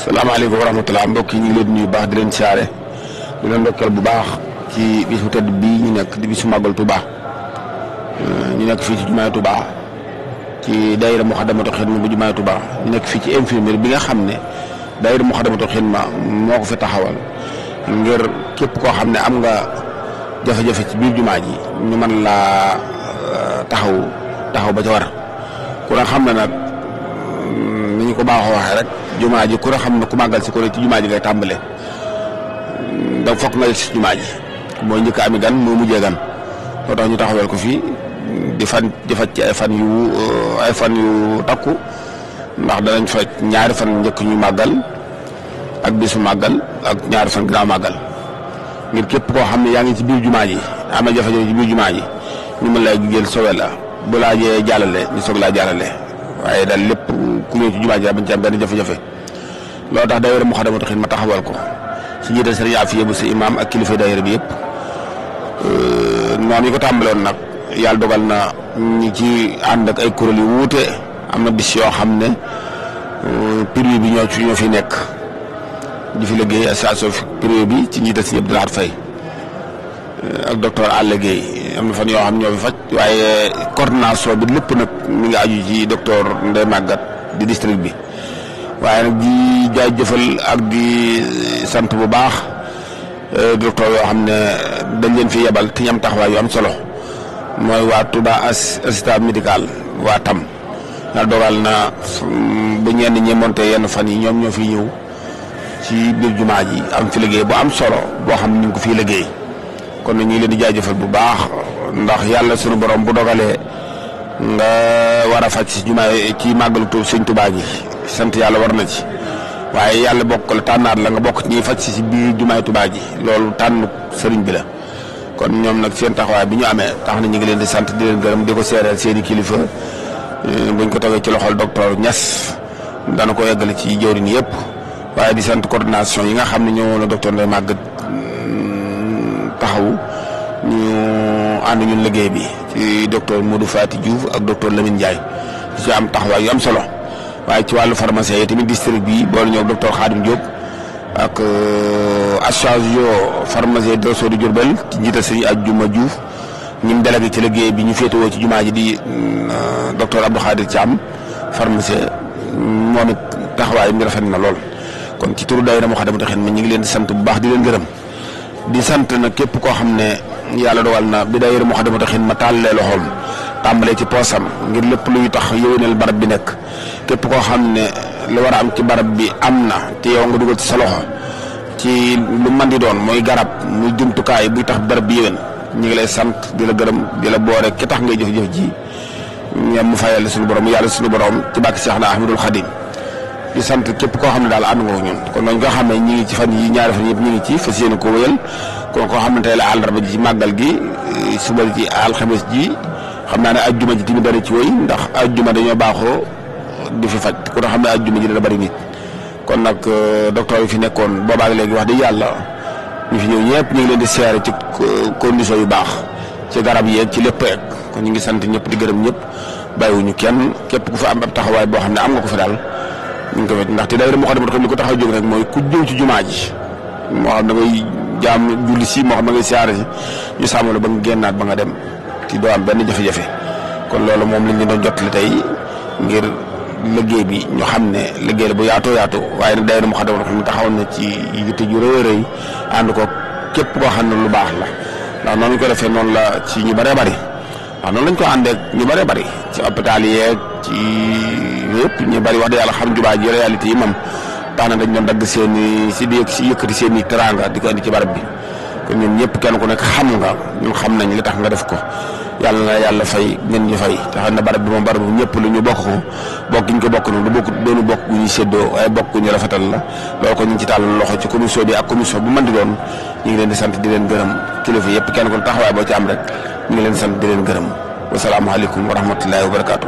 salaamaaleykum wa rahmatulah mbokk yi ñu ngi leen di nuyu baax di leen siyaare di leen ndokkeel bu baax ci bis bu tedd bii ñu nekk di bisu màggal Touba ñu nekk fii ci jumaay Touba ci daayira Moukhaddamatoul Khidma bu jumaay Touba ñu nekk fii ci infirmerie bi nga xam ne daayira Moukhaddamatoul Khidma moo ko fi taxawal ngir képp koo xam ne am nga jafe-jafe ci biir jumaa ji ñu mën laa taxaw ba ca war ku ne xam ne nag ni ñu ko baaxoo waxee rek jumaa ji ku ne xam ne ku màggal si ku ne ci jumaa ji ngay tàmbale da fokk nga si jumaa ji mooy njëkk ami gan moo mujjee gan loo tax ñu taxawal ko fii di faj ci ay fan yu takku ndax danañ faj ñaari fan njëkk ñu màggal ak bisu màggal ak ñaari fan ginnaaw màggal ngir képp koo xam ne yaa ngi ci biir jumaa ji am na jafe-jafe ci biir jumaa ji ñu mën lay jël sowe la bu laajee jàllale ñu soog laa jàllale waaye daal lépp ku ñëw ci jumaa ji daal bañ ci am benn jafe-jafe loolu tax daayira Moukhaddamatoul Khidma taxawal ko ci njiital sëriñ Afiya bu sa imaam ak kilifa daayira bi yëpp noonu yi ko tàmbaloon nag yàlla dogal na ñi ci ànd ak ay kuréel yu wuute am na bis yoo xam ne privé bi ñoo fi nekk di fi liggéey association privé bi ci njiital sëriñ Abdou Lahad Faye ak docteur Alla Gueye am na fan yoo xam ñoo fi faj waaye coordination bi lépp nag mi ngi aju ci docteur Ndeye Maguette di district bi waaye nag di jaajëfal ak di sant bu baax docteur yoo xam ne dañ leen fi yebal te ñam taxawaay yu am solo mooy waa Touba assistant médical waa tam na dogal na bu ñenn ñi monté yenn fan yi ñoom ñoo fi ñëw ci biir jumaa ji am fi liggéey bu am solo boo xam ne ñu ngi ko fiy liggéey kon nag ñu ngi leen di jaajëfal bu baax ndax yàlla sunu borom bu dogalee nga war a faj ci jumaa ci màggalu Sëñ Touba gi sant yàlla war na ci waaye yàlla bokk la tànnaat la nga bokk ci ñuy faj si biir jumaay Touba ji loolu tànn sëriñ bi la kon ñoom nag seen taxawaay bi ñu amee tax na ñu ngi leen di sant di leen gërëm di ko seereel seen i kilifa buñ ko tegee ci loxol docteur Niass dana ko yeggale ci jëwriñ yëpp waaye di sant coordination yi nga xam ne ñoo la docteur Ndeye Maguette taxaw ñu ànd ñun liggéey bi ci docteur Modou Fati Diouf ak docteur Lamine Ndiaye di ci am taxawaay yu am solo waaye ci wàllu pharmacie yi tamit district bi boole ñëw docteur Khadim Diop ak association pharmacie de réseau de Diourbel ci njiital Serigne Adjuma Diouf ñim délégué ci liggéey bi ñu féetewoo ci jumaa ji di docteur Abdou Khadir Thiam pharmacie moom it taxawaay mi rafet na lool kon ci turu daayira Moukhaddamatoul Khidma ñu ngi leen di sant bu baax di leen gërëm di sant nag képp koo xam ne yàlla dogal na bi daayira Moukhaddamatoul Khidma tàllee loxoom tàmbalee ci poosam ngir lépp luy tax yëwénal barab bi nekk képp koo xam ne lu war a am ci barab bi am na te yow nga dugal ci sa loxo ci lu man di doon mooy garab muy jumtukaay buy tax barab bi yëwén ñu ngi lay sant di la gërëm di la boore ki tax ngay jëf-jëf ji ñoom mu fayal suñu borom yàlla suñu borom ci bàkk Cheikh na Ahmadul Khadim di sant képp koo xam ne daal ànd nga ko ñun kon noonu nga xam ne ñi ngi ci fan yi ñaari fan yëpp ñu ngi ci fas yéene ko wéyal kon koo xam ne tey la àllarba ji ci màggal gi suba ci alxames ji xam naa ne ajjuma ji tamit dara ci woy ndax ajjuma dañoo baaxoo di fi faj ku nga xam ne ajjuma ji dana bari nit kon nag docteur yi fi nekkoon boobaag léegi wax dëgg yàlla ñu fi ñëw ñëpp ñu ngi leen di seere ci condition yu baax ci garab yeeg ci lépp rek kon ñu ngi sant ñëpp di gërëm ñëpp bàyyiwuñu kenn képp ku fa am ab taxawaay boo xam ne am nga ko fi daal ñu ngi ko wet ndaxte daayira Moukhaddamatoul Khidma li ko taxaw jóg rek mooy ku jëw ci jumaa ji moo xam da ngay jaam julli si moo xam da ngay siyaare si ñu sàmm la ba nga génnaat ba nga dem ci doo am benn jafe-jafe kon loolu moom lañ leen doon jottali tey ngir liggéey bi ñu xam ne liggéey la bu yaatoo yaatu waaye nag daayira Moukhaddamatoul Khidma taxaw na ci yitte ju rëy a rëy ànd ko képp koo xam ne lu baax la ndax noonu ñu ko defee noonu la ci ñu bëree bëri ndax noonu lañ ko àndee ñu bëree bëri ci hôpital yeeg ci yëpp ñu bëri wax dëgg yàlla xam jumaa ji réalité yi moom tax na dañ doon dagg seen i si yëkkati seen i teraanga di ko indi ci barab bi kon ñun ñëpp kenn ku nekk xam nga ñun xam nañ li tax nga def ko yàlla na yàlla fay ngeen ñu fay te xam ne barab bi moom barab bu ñëpp lu ñu bokk ko bokk ñu ko bokk noonu doonu bokk gu ñuy séddoo waaye bokk gu ñu rafetal la loolu ko ñu ngi ci tàllal loxo ci commission bi ak commission bu mën di doon ñu ngi leen di sant di leen gërëm kilifa yëpp kenn ku taxawaay boo ci am rek ñu ngi leen di sant di leen gërëm wasalaamaaleykum wa rahmatullahi wa barakaatu.